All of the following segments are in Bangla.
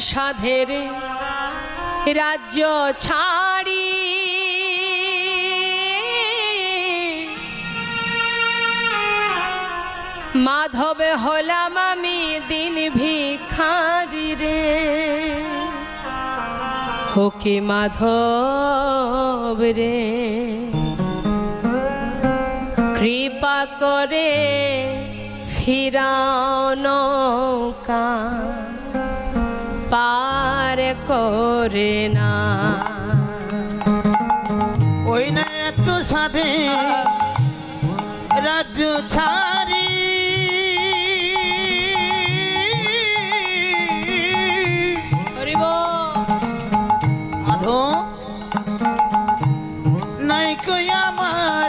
সাধের রাজ্য ছাড়ি মাধব হলাম আমি দিন ভিখারি রে হোকে মাধব রে কৃপা করে ফিরাও নৌকা পার করে না ওই না এত সাধে রাজ্য ছাড়ি মাধব নাই কই আমার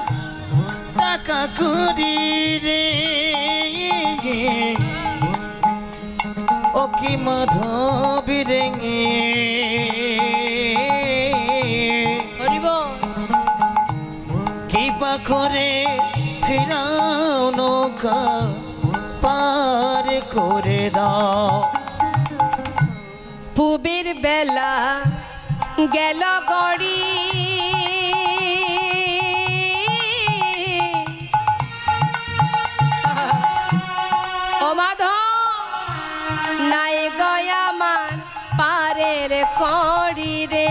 টাকা করি রে ও কি মাধব রে কৃপা করে ফিরাও নৌকা পার করে দাও পুবের বেলা গেল গড়ি ও মাধব নাই গয়া মান পারের কড়ি রে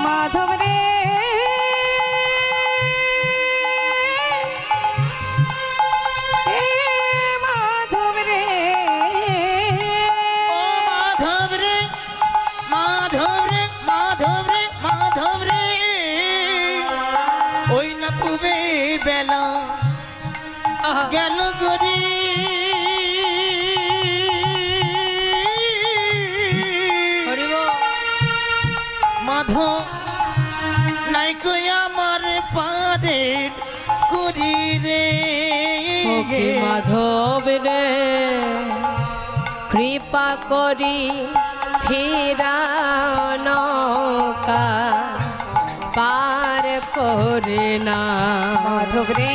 মাধব রে বেলা গেল গরি মাধব নাই কই আমার পারে করি রে মাধব রে কৃপা করি ফিরাও নৌকা পার করে না মাধব রে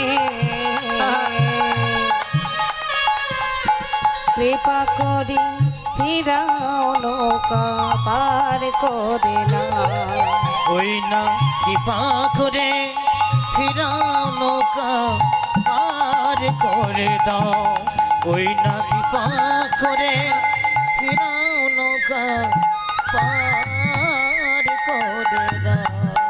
কৃপা করি ফিরাও নৌকা পার করে না ওই না কৃপা করে ফিরাও নৌকা পার করে দাও ওই না কৃপা করে ফিরাও নৌকা পার করে দাও